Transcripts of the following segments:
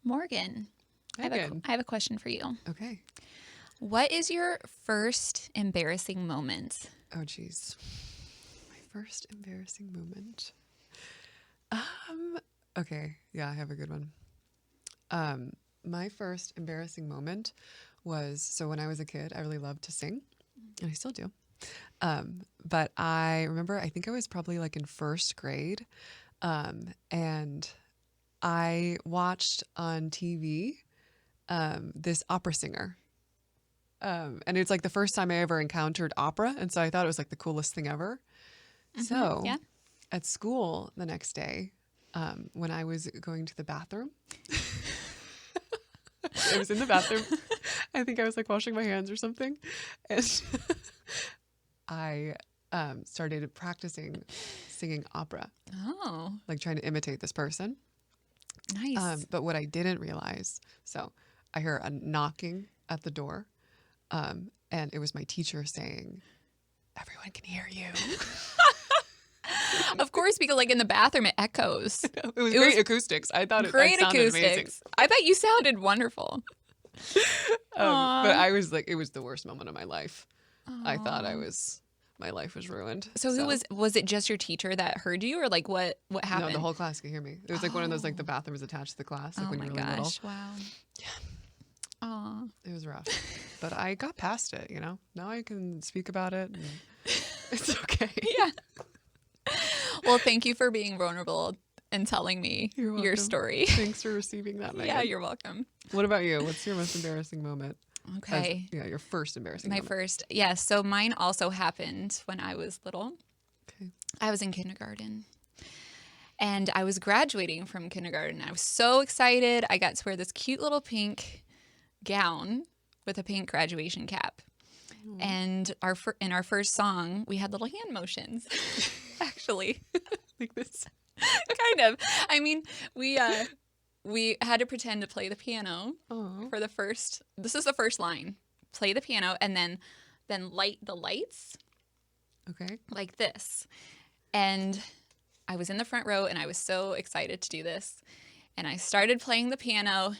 Morgan, Megan. I have a question for you. Okay. What is your first embarrassing moment? Oh, geez. My first embarrassing moment. Okay. Yeah, I have a good one. My first embarrassing moment was, so when I was a kid, I really loved to sing, and I still do. But I remember, I think I was probably like in first grade, and I watched on TV this opera singer. And it's like the first time I ever encountered opera. And so I thought it was like the coolest thing ever. So Yeah. at school the next day, when I was going to the bathroom, I was in the bathroom. I think I was like washing my hands or something. And I started practicing singing opera, Oh, like trying to imitate this person. nice. But what I didn't realize, so I hear a knocking at the door. And it was my teacher saying, "Everyone can hear you." Of course, because like in the bathroom, it echoes. It was great acoustics. I thought it Great sounded acoustics. amazing. I bet you sounded wonderful. But I was like, it was the worst moment of my life. I thought my life was ruined. So who was it just your teacher that heard you, or like what happened? No, the whole class could hear me. It was like one of those, like the bathroom was attached to the class, like Oh when my you were really little. gosh! Wow. Yeah. Aw. It was rough. But I got past it, Now I can speak about it. And it's okay. Yeah. Well, thank you for being vulnerable and telling me You're your welcome. story. Thanks for receiving that, Megan. Yeah, you're welcome. What about you? What's your most embarrassing moment? Okay. Your first embarrassing My moment. first. Yes. So mine also happened when I was little. Okay. I was in kindergarten. And I was graduating from kindergarten. I was so excited. I got to wear this cute little pink gown with a pink graduation cap. And in our first song, we had little hand motions, actually. Like this. Kind of. I mean, we had to pretend to play the piano Oh. for the first. This is the first line. Play the piano and then light the lights Okay. like this. And I was in the front row and I was so excited to do this. And I started playing the piano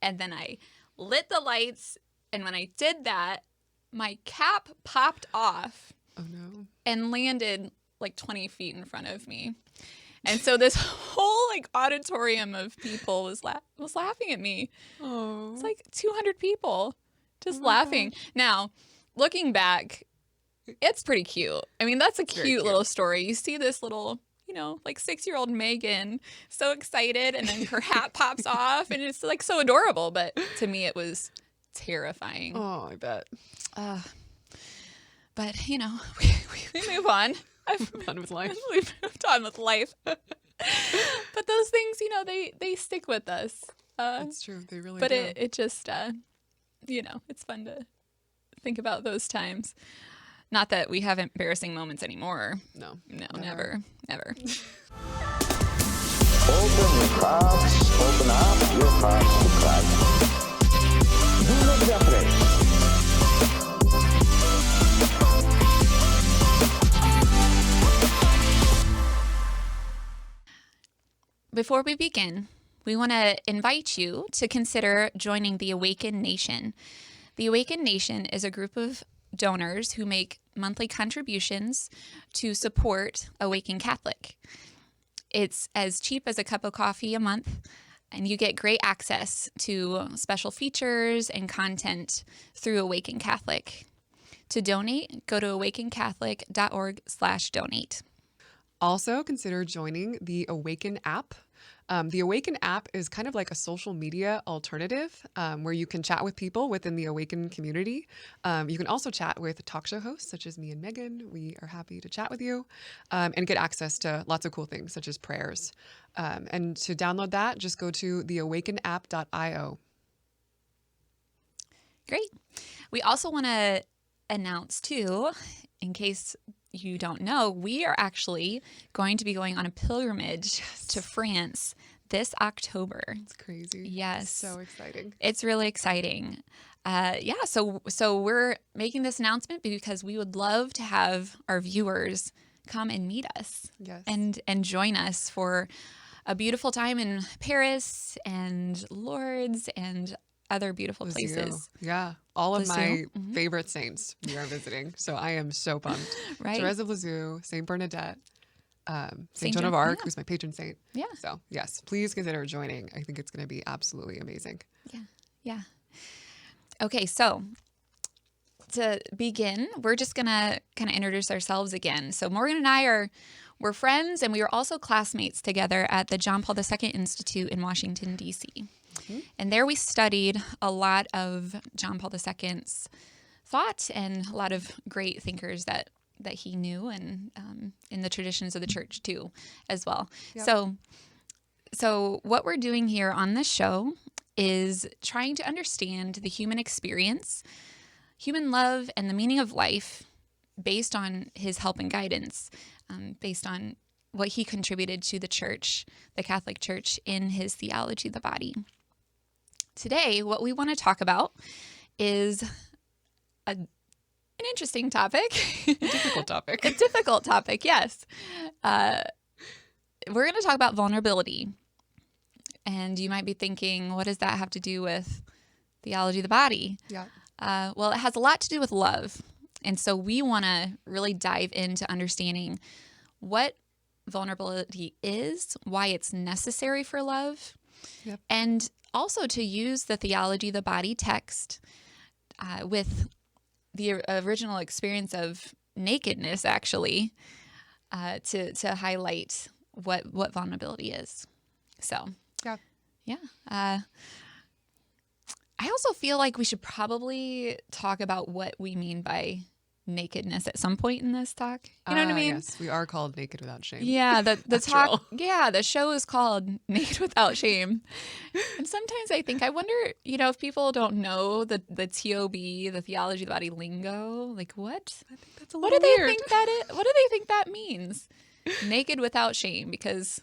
and then I lit the lights. And when I did that, my cap popped off Oh no. and landed like 20 feet in front of me. And so this whole like auditorium of people was laughing at me. Oh. It's like 200 people just Oh my laughing. Now, looking back, it's pretty cute. I mean, that's a Very cute cute. little story. You see this little, like 6-year-old Megan so excited, and then her hat pops off, and it's like so adorable. But to me, it was terrifying. Oh, I bet. But, we move on. I've Fun with life. We've moved on with life. But those things, they stick with us. That's true. They really But do. it just, it's fun to think about those times. Not that we have embarrassing moments anymore. No. No, never. Open your hearts, open up your hearts to Christ. Do not be afraid. Before we begin, we want to invite you to consider joining the AWAKEN Nation. The AWAKEN Nation is a group of donors who make monthly contributions to support AWAKEN Catholic. It's as cheap as a cup of coffee a month, and you get great access to special features and content through AWAKEN Catholic. To donate, go to awakencatholic.org/donate. Also, consider joining the AWAKEN app. The AWAKEN app is kind of like a social media alternative where you can chat with people within the AWAKEN community. You can also chat with talk show hosts such as me and Megan. We are happy to chat with you and get access to lots of cool things such as prayers. And to download that, just go to theawakenapp.io. Great. We also want to announce too, in case you don't know, we are actually going to be going on a pilgrimage to France this October. It's crazy. Yes. So exciting. It's really exciting. So we're making this announcement because we would love to have our viewers come and meet us. Yes. And join us for a beautiful time in Paris and Lourdes and other beautiful Lisieux. places. Yeah. All of my Lisieux. favorite saints we are visiting. So I am so pumped. Right. Therese of Lisieux, Saint Bernadette, Saint Saint Joan of Joan- Arc, yeah. who's my patron saint. Yeah. So yes, please consider joining. I think it's going to be absolutely amazing. Yeah. Yeah. Okay. So to begin, we're just going to kind of introduce ourselves again. So Morgan and I we're friends, and we were also classmates together at the John Paul II Institute in Washington, D.C. Mm-hmm. And there we studied a lot of John Paul II's thought and a lot of great thinkers that he knew, and in the traditions of the church too, as well. Yep. So what we're doing here on this show is trying to understand the human experience, human love, and the meaning of life based on his help and guidance, based on what he contributed to the church, the Catholic Church, in his Theology, the Body. Today, what we want to talk about is an interesting topic. Difficult topic. A difficult topic, yes. We're going to talk about vulnerability. And you might be thinking, what does that have to do with Theology, the Body? Yeah. Well, it has a lot to do with love. And so we want to really dive into understanding what vulnerability is, why it's necessary for love, Yep. and also to use the Theology, the Body text with the original experience of nakedness, actually, to highlight what vulnerability is. So, yeah. I also feel like we should probably talk about what we mean by nakedness at some point in this talk. You know what I mean? Yes, we are called Naked Without Shame. Yeah, the After talk. all. Yeah, the show is called Naked Without Shame, and sometimes I wonder, if people don't know the TOB, the Theology of the Body lingo, like what? I think that's a What little do they weird. think that is? What do they think that means? Naked without shame, because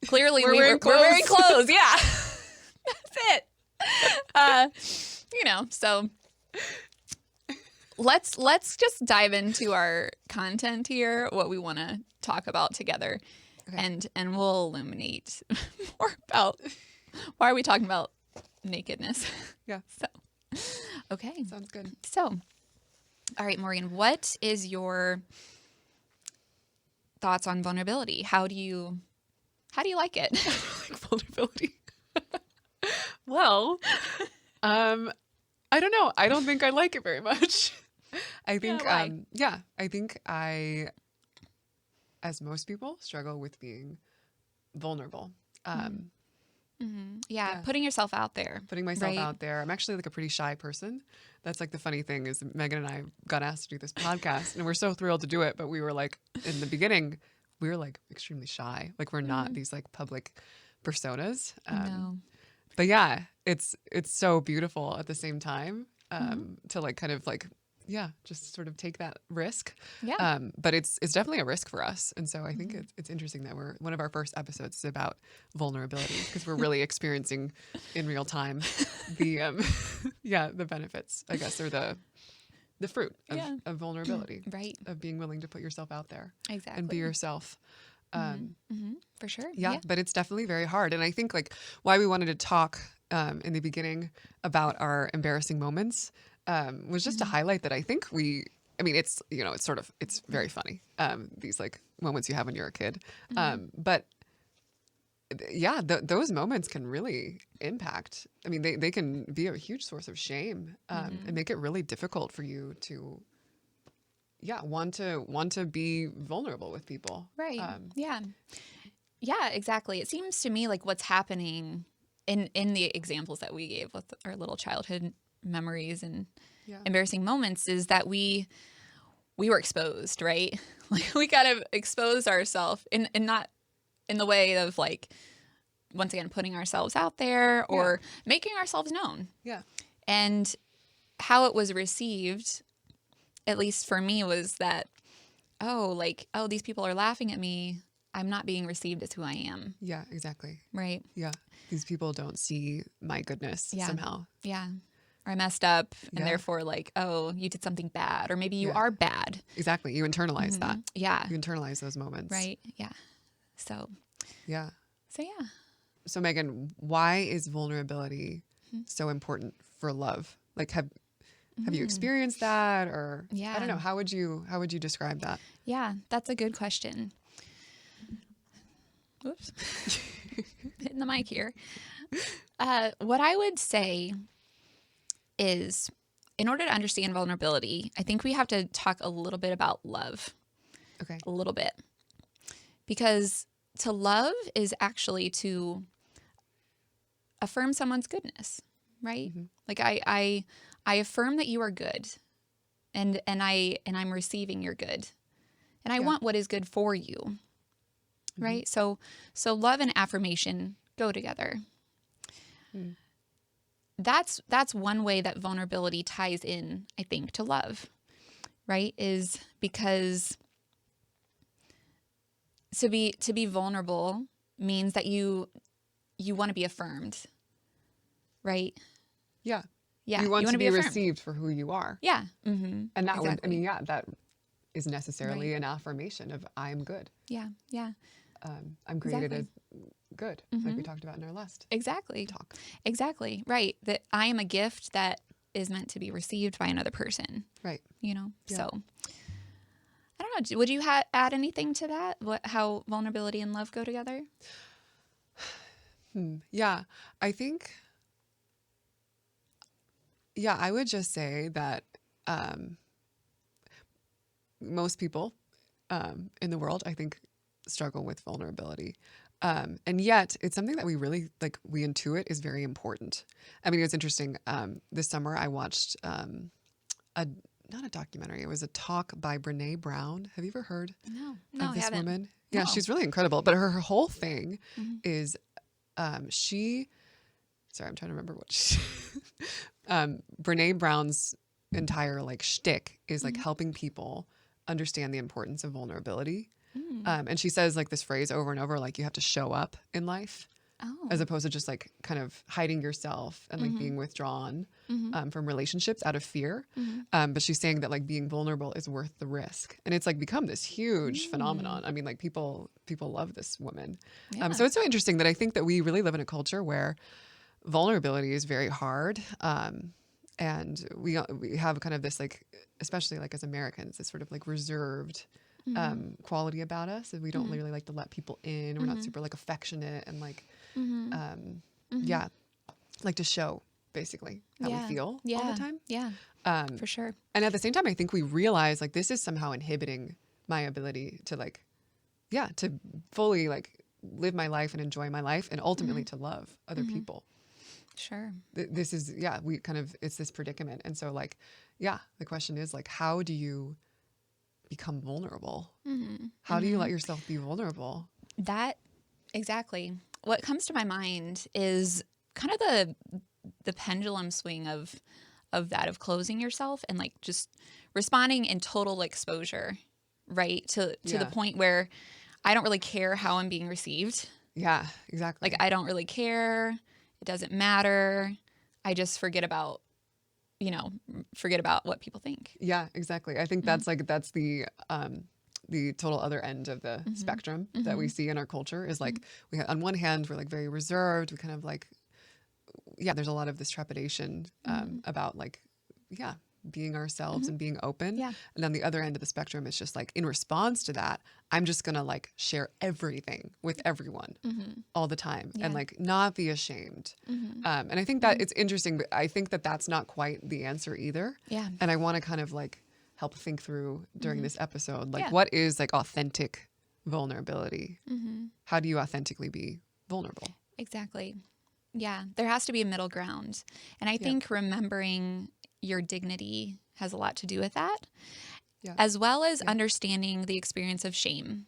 clearly We're wearing we're wearing clothes. clothes. Yeah, that's it. So let's just dive into our content here, what we want to talk about together, Okay. and we'll illuminate more about why are we talking about nakedness. Yeah. So, okay. Sounds good. So, all right, Morgan, what is your thoughts on vulnerability? How do you like it? Like vulnerability. Well, I don't know. I don't think I like it very much. I think, why? I think as most people, struggle with being vulnerable. Yeah, putting yourself out there. Putting myself right? out there. I'm actually like a pretty shy person. That's like the funny thing is Megan and I got asked to do this podcast and we're so thrilled to do it. But we were like, in the beginning, we were like extremely shy. Like we're not these like public personas. No. But yeah, it's so beautiful at the same time to like kind of like, just sort of take that risk. Yeah. But it's definitely a risk for us. And so I think it's interesting that one of our first episodes is about vulnerability because we're really experiencing in real time the, the benefits, I guess, or the fruit of vulnerability, Right. of being willing to put yourself out there Exactly. and be yourself. For sure. Yeah, but it's definitely very hard. And I think like why we wanted to talk in the beginning about our embarrassing moments was just to highlight that I think it's, it's very funny. These like moments you have when you're a kid. But yeah, those moments can really impact. I mean, they can be a huge source of shame and make it really difficult for you to want to be vulnerable with people. Right. Yeah, exactly. It seems to me like what's happening in the examples that we gave with our little childhood memories and embarrassing moments is that we were exposed, right? Like we kind of exposed ourselves and not in the way of like, once again, putting ourselves out there or making ourselves known. Yeah. And how it was received, at least for me, was that, these people are laughing at me. I'm not being received as who I am. Yeah, exactly. Right. Yeah. These people don't see my goodness somehow. Yeah. Or I messed up and Yeah. therefore like, oh, you did something bad. Or maybe you Yeah. are bad. Exactly. You internalize that. Yeah. You internalize those moments. Right. Yeah. So Yeah. yeah. So Megan, why is vulnerability so important for love? Like have you experienced that, or Yeah. I don't know, how would you describe that? Yeah, that's a good question. Oops. Hitting the mic here. What I would say is, in order to understand vulnerability, I think we have to talk a little bit about love. Okay. A little bit. Because to love is actually to affirm someone's goodness, right? Like I affirm that you are good, and I'm receiving your good. And I want what is good for you. Right? So love and affirmation go together. That's one way that vulnerability ties in, I think, to love. Right? Is because to be vulnerable means that you want to be affirmed. Right? Yeah. Yeah. You want to wanna be affirmed. received for who you are. Yeah. Mm-hmm. And that exactly. that is necessarily an affirmation of I am good. Yeah. Yeah. I'm created as good, like we talked about in our last Exactly. talk. Exactly. Right. That I am a gift that is meant to be received by another person. Right. You know? Yeah. So I don't know. Would you add anything to that? How vulnerability and love go together? Yeah. I think, I would just say that most people in the world, I think, struggle with vulnerability. And yet it's something that we really we intuit is very important. I mean, it was interesting. This summer I watched not a documentary. It was a talk by Brene Brown. Have you ever heard No, of this I haven't. woman? Yeah, No. she's really incredible. But her whole thing is sorry, I'm trying to remember what she Brene Brown's entire shtick is helping people understand the importance of vulnerability. And she says this phrase over and over, you have to show up in life as opposed to just kind of hiding yourself and being withdrawn from relationships out of fear. But she's saying that being vulnerable is worth the risk. And it's become this huge phenomenon. I mean, people love this woman. Yeah. So it's so interesting that I think that we really live in a culture where vulnerability is very hard. And we have kind of this especially as Americans, this sort of reserved quality about us, and we don't really like to let people in. We're not super affectionate and to show basically how we feel all the time. Yeah, for sure. And at the same time, I think we realize this is somehow inhibiting my ability to to fully live my life and enjoy my life, and ultimately to love other people. Sure. This is we kind of, it's this predicament. And so the question is how do you become vulnerable? How do you let yourself be vulnerable? That exactly. What comes to my mind is kind of the pendulum swing of closing yourself and just responding in total exposure, right? To the point where I don't really care how I'm being received. Yeah, exactly. I don't really care. It doesn't matter. I just forget about what people think. Yeah, exactly. I think that's that's the total other end of the spectrum that we see in our culture is we have, on one hand, we're very reserved. We kind of there's a lot of this trepidation about being ourselves and being open. Yeah. And on the other end of the spectrum, it's just in response to that, I'm just going to share everything with everyone all the time and not be ashamed. And I think that it's interesting, but I think that that's not quite the answer either. Yeah. And I want to kind of help think through during this episode, what is authentic vulnerability? How do you authentically be vulnerable? Exactly. Yeah. There has to be a middle ground. And I think remembering your dignity has a lot to do with that, as well as understanding the experience of shame.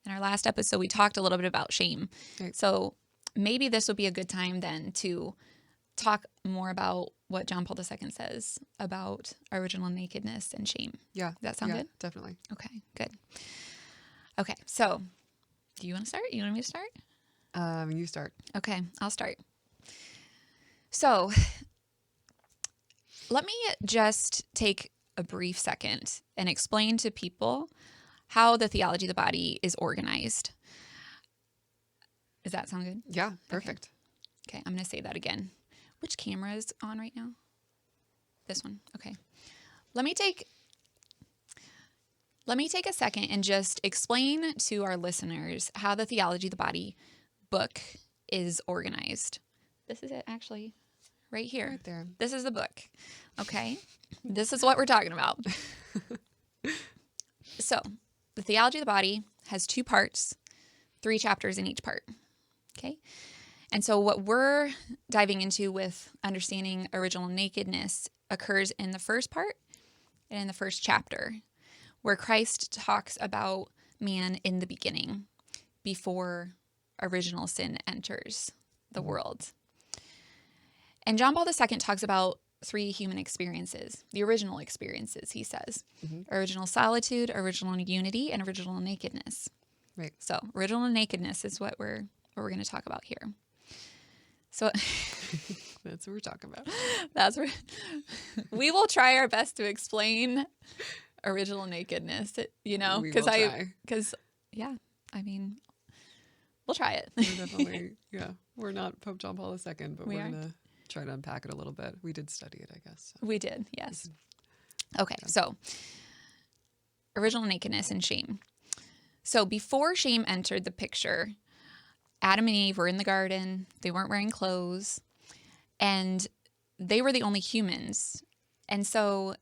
In our last episode, we talked a little bit about shame. Right. So maybe this would be a good time then to talk more about what John Paul II says about original nakedness and shame. Yeah. Does that sound good? Definitely. Okay, good. Okay, so do you want to start? You want me to start? You start. Okay, I'll start. So let me just take a brief second and explain to people how the theology of the body is organized. Does that sound good? Yeah, perfect. Okay, I'm going to say that again. Which camera is on right now? This one. Okay. Let me take a second and just explain to our listeners how the Theology of the Body book is organized. This is it, actually, right here. Right there. This is the book. Okay? This is what we're talking about. So, the Theology of the Body has 2 parts, 3 chapters in each part. Okay? And so what we're diving into with understanding original nakedness occurs in the first part and in the first chapter, where Christ talks about man in the beginning, before original sin enters the world. And John Paul II talks about 3 human experiences, the original experiences, he says. Original solitude, original unity, and original nakedness. Right. So original nakedness is what we're going to talk about here. So That's what we're talking about. that's where we will try our best to explain original nakedness, We will try. because I mean, we'll try it. We're definitely, we're not Pope John Paul II, but We we're aren't. going to try to unpack it a little bit. We did study it, I guess. So. We did, yes. Okay, so original nakedness and shame. So before shame entered the picture, Adam and Eve were in the garden. They weren't wearing clothes, and they were the only humans. And so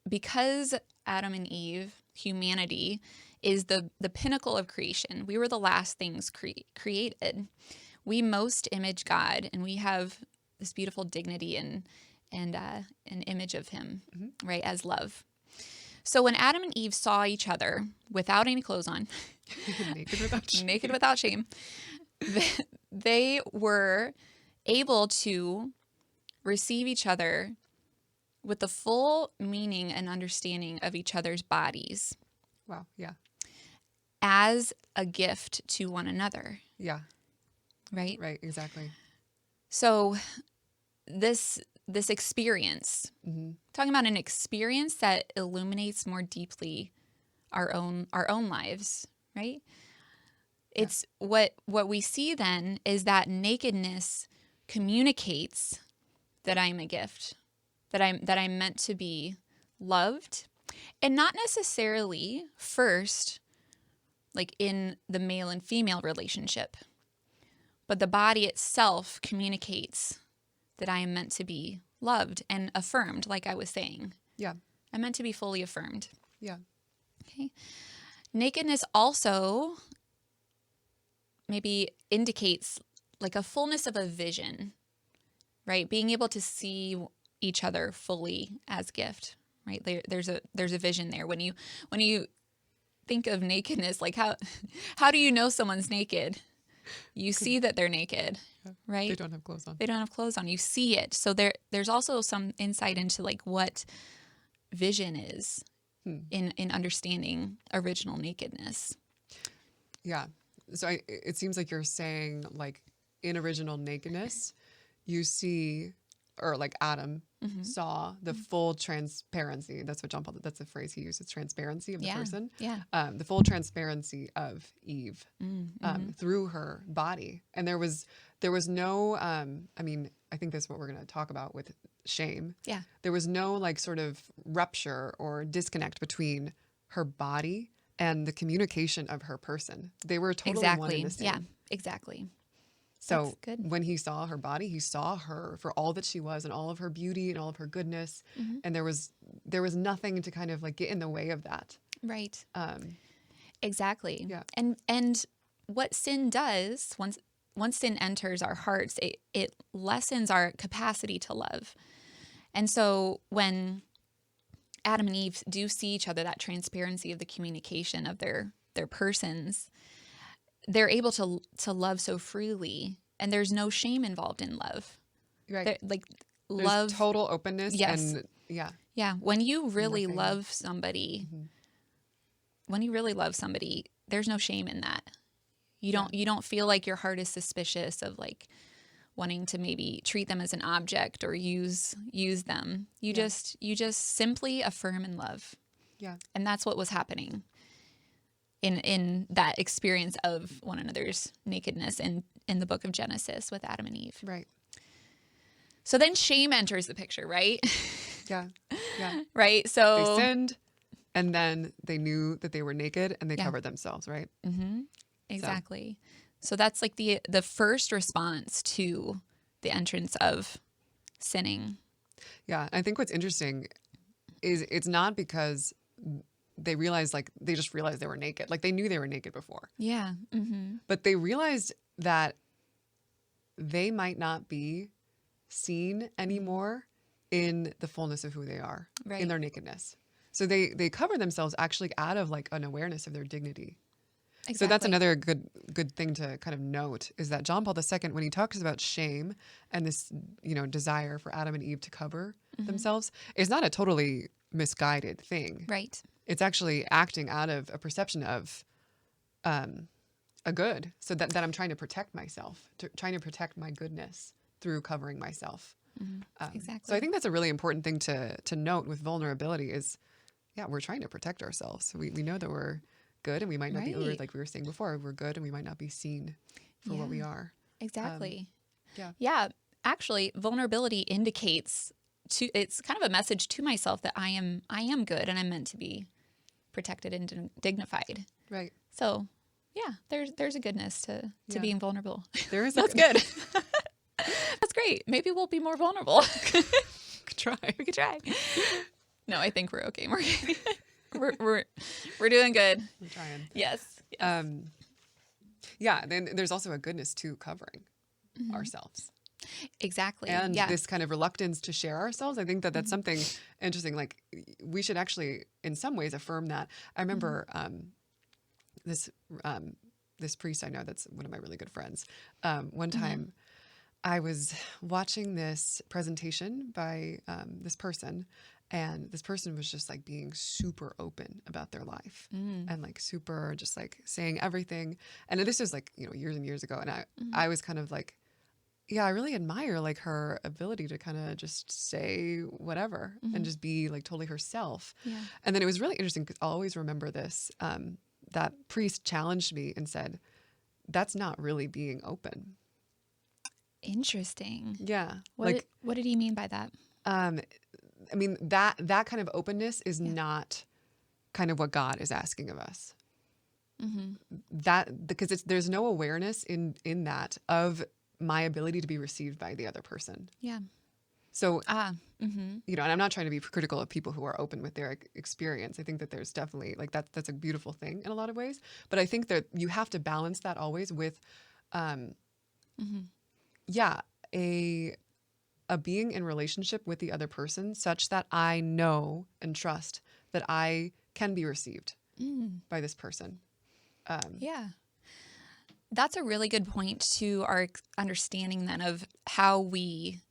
because Adam and Eve, humanity, is the pinnacle of creation, we were the last things created. We most image God, and we have this beautiful dignity and an image of him, right, as love. So when Adam and Eve saw each other without any clothes on, Naked without shame. naked without shame, they were able to receive each other with the full meaning and understanding of each other's bodies Wow. Yeah. as a gift to one another, Yeah. right? Right. Exactly. So this experience, talking about an experience that illuminates more deeply our own lives, right? It's what we see then is that nakedness communicates that I'm a gift, that I'm meant to be loved, and not necessarily first like in the male and female relationship, but the body itself communicates that I am meant to be loved and affirmed, like I was saying. Yeah. I'm meant to be fully affirmed. Yeah. Okay. Nakedness also maybe indicates like a fullness of a vision, right? Being able to see each other fully as gift, right? There's a vision there. When you think of nakedness, like how do you know someone's naked? You see that they're naked, right? They don't have clothes on. They don't have clothes on. You see it. So there's also some insight into like what vision is in understanding original nakedness. Yeah. So it seems like you're saying like in original nakedness, you see, or like Adam saw the full transparency. That's what John Paul, that's the phrase he uses, transparency of the person. Yeah. The full transparency of Eve through her body. And there was no, I mean, I think that's what we're going to talk about with shame. Yeah. There was no like sort of rupture or disconnect between her body and the communication of her person. They were totally one and the same. Yeah, exactly. So That's good. when he saw her body, he saw her for all that she was and all of her beauty and all of her goodness. And there was nothing to kind of like get in the way of that. Right. Exactly. Yeah. And what sin does, once sin enters our hearts, it lessens our capacity to love. And so when Adam and Eve do see each other, that transparency of the communication of their persons, they're able to love so freely, and there's no shame involved in love. Right. Like There's love, total openness. Yes. And yeah. yeah. When you really Nothing. love somebody, there's no shame in that. You don't feel like your heart is suspicious of like wanting to maybe treat them as an object or use them. You just simply affirm and love. Yeah. And that's what was happening. in that experience of one another's nakedness in the book of Genesis with Adam and Eve. Right. So then shame enters the picture, right? Yeah. Yeah. Right? They So sinned, and then they knew that they were naked, and they Yeah. covered themselves, right? exactly. So that's like the first response to the entrance of sinning. Yeah. I think what's interesting is it's not because they realized, like, they just realized they were naked. Like, they knew they were naked before. Yeah. Mm-hmm. But they realized that they might not be seen anymore in the fullness of who they are, Right. in their nakedness. So they cover themselves actually out of like an awareness of their dignity. Exactly. So that's another good thing to kind of note, is that John Paul II, when he talks about shame and this, desire for Adam and Eve to cover themselves, is not a totally misguided thing. Right. It's actually acting out of a perception of a good, so that I'm trying to protect myself, trying to protect my goodness through covering myself. Exactly. So I think that's a really important thing to note with vulnerability is, yeah, we're trying to protect ourselves. We know that we're good, and we might not be, Right. like we were saying before, we're good and we might not be seen for what we Yeah. are. Exactly. Yeah. Yeah. Actually, vulnerability indicates it's kind of a message to myself that I am good and I'm meant to be protected and dignified. Right. So, yeah, there's a goodness to Yeah. being vulnerable. There is That's good. That's great. Maybe we'll be more vulnerable. Try. We could try. No, I think we're okay. We're doing good. I'm trying. Yes. Yeah. Then there's also a goodness to covering ourselves. Exactly. And yeah. this kind of reluctance to share ourselves. I think that that's something interesting. Like, we should actually, in some ways, affirm that. I remember this priest I know that's one of my really good friends. One time I was watching this presentation by this person, and this person was just like being super open about their life and like super just like saying everything. And this was like, years and years ago. And I was kind of like, yeah, I really admire like her ability to kind of just say whatever and just be like totally herself. Yeah. And then it was really interesting because I'll always remember this. That priest challenged me and said, that's not really being open. Interesting. Yeah. What did he mean by that? I mean, that kind of openness is not kind of what God is asking of us. That, because there's no awareness in that of my ability to be received by the other person. Yeah. So, and I'm not trying to be critical of people who are open with their experience. I think that there's definitely like that's a beautiful thing in a lot of ways. But I think that you have to balance that always with, a being in relationship with the other person such that I know and trust that I can be received by this person. Yeah. That's a really good point to our understanding then of how we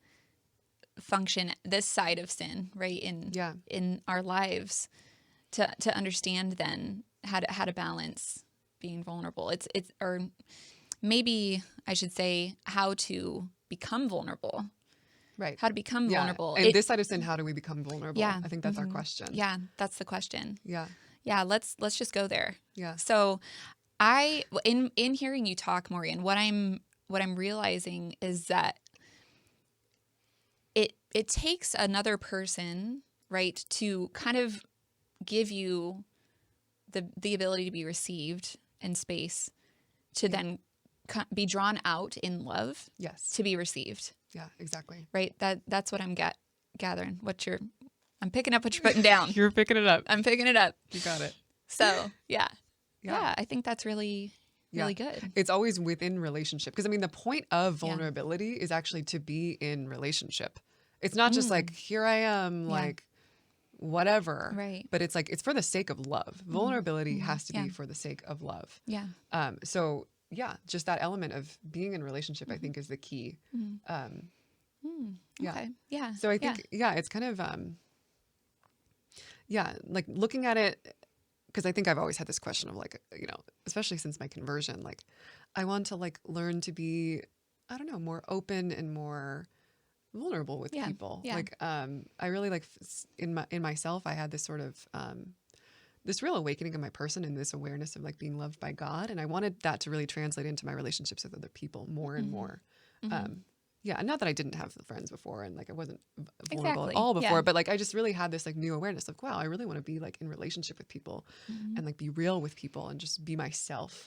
function this side of sin, right? In our lives, to understand then how to balance being vulnerable. It's or maybe I should say how to become vulnerable. Right. How to become vulnerable. And this side of sin, how do we become vulnerable? Yeah. I think that's our question. Yeah, that's the question. Yeah. Yeah, let's just go there. Yeah. So in hearing you talk, Maureen, what I'm realizing is that it takes another person, right, to kind of give you the ability to be received in space, to then be drawn out in love. Yes. To be received. Yeah, exactly. Right? That's what I'm gathering. I'm picking up what you're putting down. You're picking it up. I'm picking it up. You got it. So, yeah. Yeah. Yeah, I think that's really good. It's always within relationship. Because I mean, the point of vulnerability is actually to be in relationship. It's not just like, here I am, like whatever. Right. But it's like, it's for the sake of love. Vulnerability has to be for the sake of love. Yeah. So yeah, just that element of being in relationship, I think, is the key. Yeah. Okay. Yeah. So I think, it's kind of, like looking at it, because I think I've always had this question of like, especially since my conversion, like I want to like learn to be, I don't know, more open and more vulnerable with people. Yeah. Like, I really like in myself, I had this sort of this real awakening of my person and this awareness of like being loved by God. And I wanted that to really translate into my relationships with other people more and more. Yeah. And not that I didn't have friends before and like I wasn't vulnerable Exactly. at all before, Yeah. but like I just really had this like new awareness of, wow, I really want to be like in relationship with people and like be real with people and just be myself.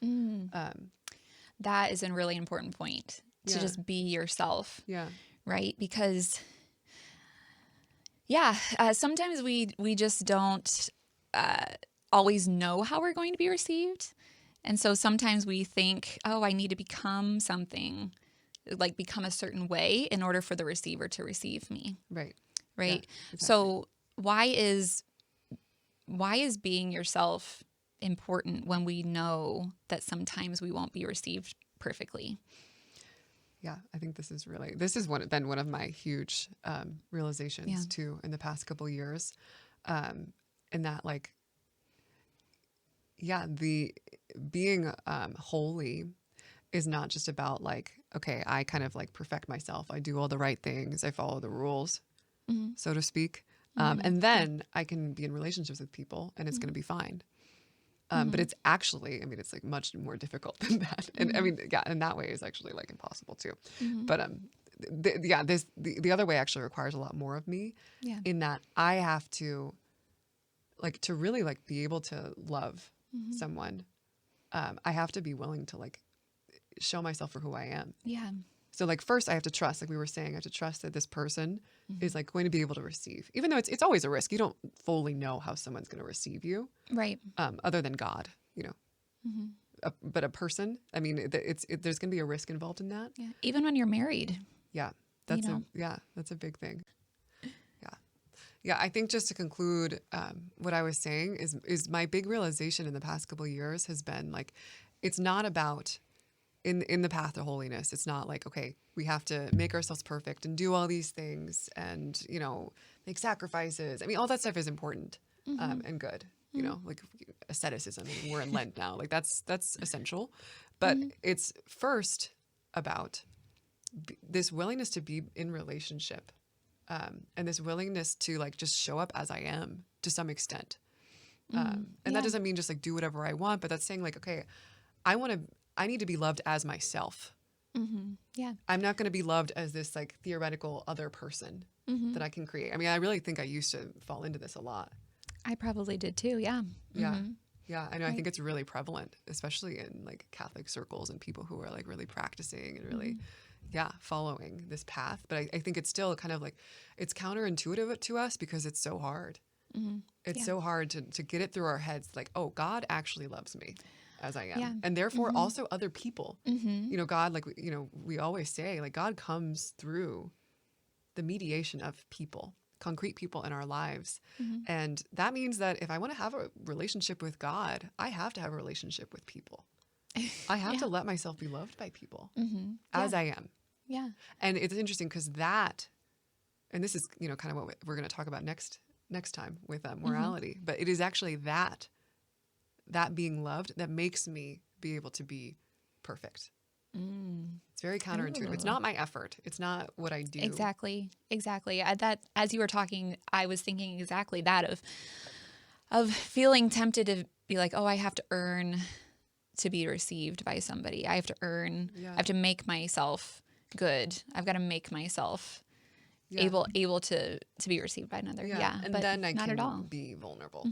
That is a really important point, to Yeah. just be yourself, Yeah. right? Because, sometimes we just don't always know how we're going to be received. And so sometimes we think, oh, I need to become something, like become a certain way in order for the receiver to receive me, Right. right? Yeah, So why is being yourself important when we know that sometimes we won't be received perfectly? Yeah, I think this is been one of my huge realizations too in the past couple years, in that like, the being holy is not just about like, okay, I kind of like perfect myself, I do all the right things, I follow the rules, so to speak, and then I can be in relationships with people and it's going to be fine. But it's actually, I mean, it's like much more difficult than that. And I mean, in that way is actually like impossible too. But the other way actually requires a lot more of me in that I have to like, to really like be able to love someone. I have to be willing to like show myself for who I am. Yeah. So like first I have to trust, like we were saying, I have to trust that this person is like going to be able to receive, even though it's always a risk. You don't fully know how someone's going to receive you. Right. Other than God, you know, but a person, I mean, there's going to be a risk involved in that. Yeah. Even when you're married. Yeah. That's know? that's a big thing. Yeah. Yeah. I think just to conclude, what I was saying is my big realization in the past couple of years has been like, it's not about in the path to holiness. It's not like, okay, we have to make ourselves perfect and do all these things and, you know, make sacrifices. I mean, all that stuff is important and good, you know, like asceticism. I mean, we're in Lent now, like that's essential, but it's first about this willingness to be in relationship and this willingness to like just show up as I am to some extent. And that doesn't mean just like do whatever I want, but that's saying like, okay, I need to be loved as myself. Yeah. I'm not going to be loved as this like theoretical other person that I can create. I mean, I really think I used to fall into this a lot. I probably did too. Yeah. Yeah. Yeah. I know. I think it's really prevalent, especially in like Catholic circles and people who are like really practicing and really, following this path. But I think it's still kind of like, it's counterintuitive to us because it's so hard. It's so hard to get it through our heads. Like, oh, God actually loves me as I am. Yeah. And therefore also other people, you know, God, like, you know, we always say like God comes through the mediation of people, concrete people in our lives. And that means that if I want to have a relationship with God, I have to have a relationship with people. I have to let myself be loved by people as I am. Yeah. And it's interesting because that, and this is, you know, kind of what we're going to talk about next time with morality, but it is actually that being loved that makes me be able to be perfect. It's very counterintuitive. Ooh. It's not my effort. It's not what I do. Exactly. That, as you were talking, I was thinking exactly that of feeling tempted to be like, oh, I have to earn to be received by somebody. I have to earn. I have to make myself good. I've got to make myself able to be received by another. Yeah. And but then I not can at all. be vulnerable.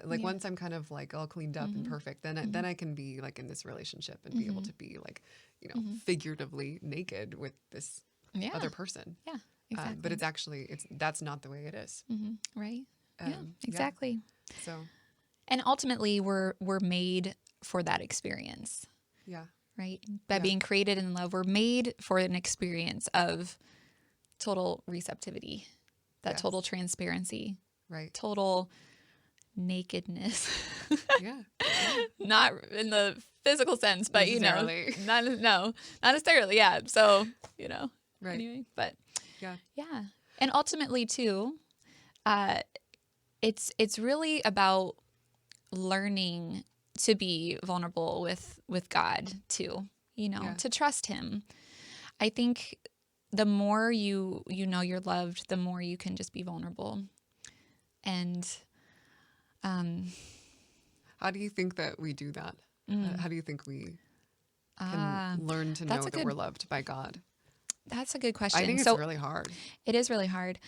Like once I'm kind of like all cleaned up and perfect, then I can be like in this relationship and be able to be like, you know, figuratively naked with this other person. Yeah. Exactly. But it's actually, that's not the way it is. Right. Yeah. Exactly. So. And ultimately, we're made for that experience. Yeah. Right. By being created in love, we're made for an experience of total receptivity, that total transparency, Right. total nakedness. Yeah. Not in the physical sense, but Necessarily. not necessarily. Yeah. So, you know, Right. anyway, but Yeah. And ultimately too, it's really about learning to be vulnerable with God too, you know, to trust him. I think the more you know you're loved, the more you can just be vulnerable. And How do you think that we do that? How do you think we can learn to know that's a that good- we're loved by God? That's a good question. I think it's really hard. It is really hard.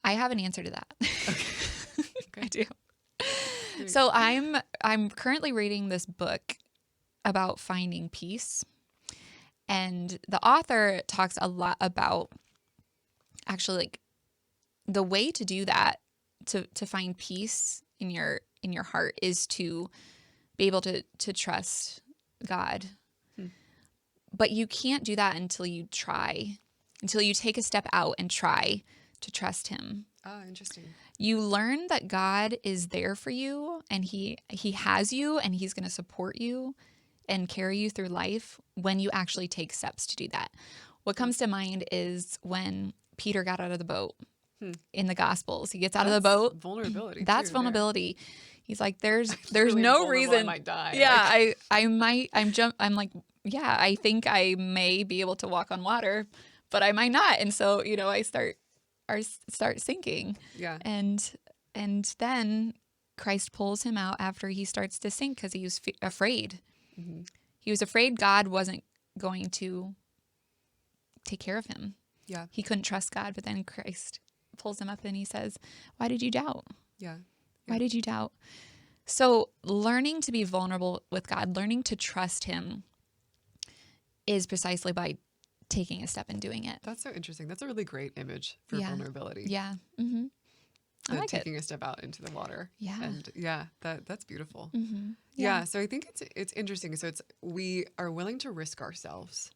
I have an answer to that. Okay. I do. Great. So I'm currently reading this book about finding peace. And the author talks a lot about actually like the way to do that, to find peace in your heart, is to be able to trust God. But you can't do that until you take a step out and try to trust him. Oh, interesting. You learn that God is there for you, and he has you, and he's going to support you and carry you through life when you actually take steps to do that. What comes to mind is when Peter got out of the boat in the Gospels. He gets out of the boat. Vulnerability. That's too, vulnerability. He's like, there's really no vulnerable, reason. I might die. Yeah, I'm like, yeah, I think I may be able to walk on water, but I might not. And so, I start sinking. Yeah. And then Christ pulls him out after he starts to sink because he was afraid. Mm-hmm. He was afraid God wasn't going to take care of him. Yeah. He couldn't trust God, but then Christ pulls him up and he says, "Why did you doubt? Yeah. Why did you doubt?" So learning to be vulnerable with God, learning to trust him, is precisely by taking a step and doing it. That's so interesting. That's a really great image for Yeah. vulnerability. Yeah. Mm-hmm. I like taking a step out into the water. Yeah. And that's beautiful. Mm-hmm. Yeah. So I think it's interesting. So we are willing to risk ourselves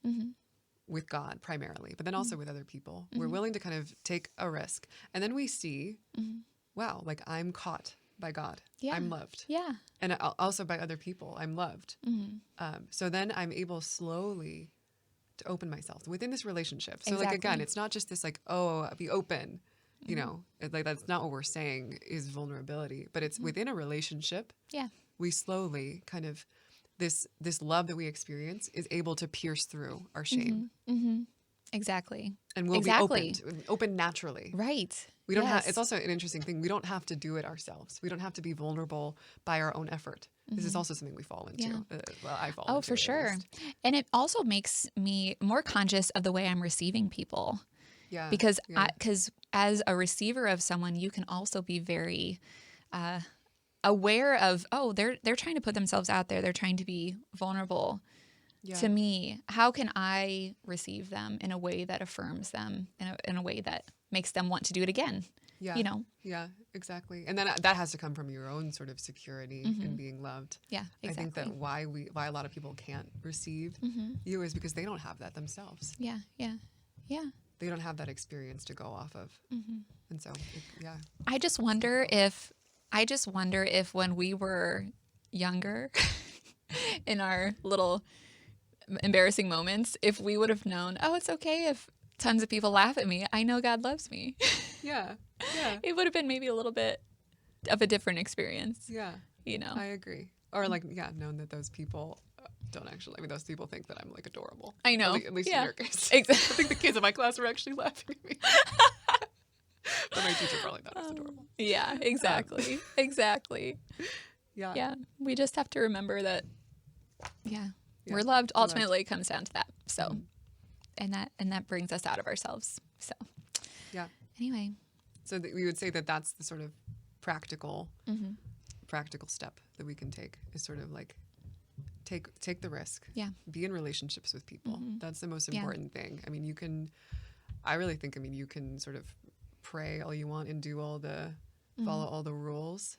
with God primarily, but then also with other people. We're willing to kind of take a risk. And then we see, wow, like I'm caught by God. Yeah. I'm loved. Yeah. And also by other people. I'm loved. So then I'm able slowly to open myself within this relationship. So like, again, it's not just this like, oh, be open, like that's not what we're saying is vulnerability, but it's within a relationship. Yeah. We slowly kind of, this love that we experience is able to pierce through our shame. Exactly. And we'll be open naturally. Right. We don't have, it's also an interesting thing. We don't have to do it ourselves. We don't have to be vulnerable by our own effort. This is also something we fall into. Yeah. Well, I fall into. Oh, for at sure. least. And it also makes me more conscious of the way I'm receiving people. Yeah. Because as a receiver of someone, you can also be very aware of, oh, they're trying to put themselves out there. They're trying to be vulnerable to me. How can I receive them in a way that affirms them, in a way that makes them want to do it again? Yeah. Yeah, exactly. And then that has to come from your own sort of security in being loved. Yeah, exactly. I think that why a lot of people can't receive you is because they don't have that themselves. Yeah. They don't have that experience to go off of. And so, I just wonder if when we were younger in our little embarrassing moments, if we would have known, oh, it's okay if tons of people laugh at me. I know God loves me. Yeah. It would have been maybe a little bit of a different experience. Yeah. I agree. Or like, known that those people don't actually, those people think that I'm like adorable. I know. At least in your case. Exactly. I think the kids in my class were actually laughing at me. But my teacher probably thought I was adorable. Yeah, exactly. Exactly. Yeah. Yeah. We just have to remember that, we're loved. Ultimately, it comes down to that. So, and that brings us out of ourselves. So, anyway. So we would say that that's the sort of practical step that we can take, is sort of like take the risk. Yeah. Be in relationships with people. That's the most important thing. I mean, you can sort of pray all you want and do all the follow all the rules.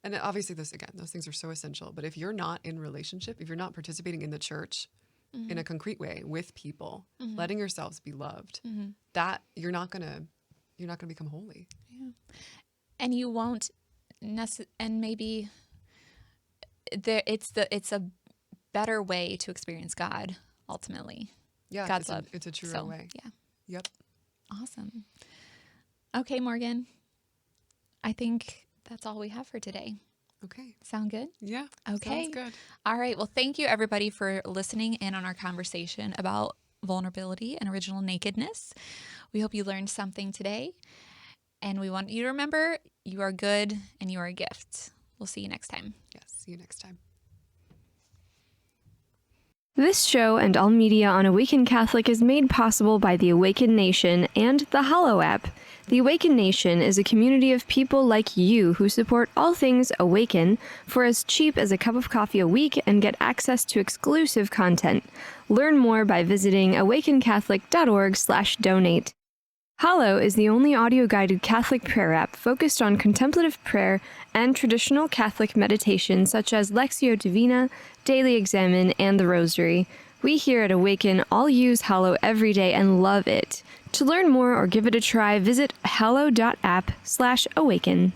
And obviously those things are so essential. But if you're not in relationship, if you're not participating in the church in a concrete way with people, letting yourselves be loved, that you're not gonna become holy. Yeah. And you won't and maybe it's a better way to experience God ultimately. Yeah. God's love. It's a truer way. Yeah. Yep. Awesome. Okay, Morgan. I think that's all we have for today. Okay. Sound good? Yeah. Okay. Sounds good. All right. Well, thank you everybody for listening in on our conversation about vulnerability and original nakedness. We hope you learned something today. And we want you to remember you are good and you are a gift. We'll see you next time. Yes, see you next time. This show and all media on Awaken Catholic is made possible by the Awaken Nation and the Hallow app. The Awaken Nation is a community of people like you who support all things Awaken for as cheap as a cup of coffee a week and get access to exclusive content. Learn more by visiting awakencatholic.org/donate. Hallow is the only audio-guided Catholic prayer app focused on contemplative prayer and traditional Catholic meditation such as Lectio Divina, Daily Examen, and the Rosary. We here at Awaken all use Hallow every day and love it. To learn more or give it a try, visit hallow.app/awaken.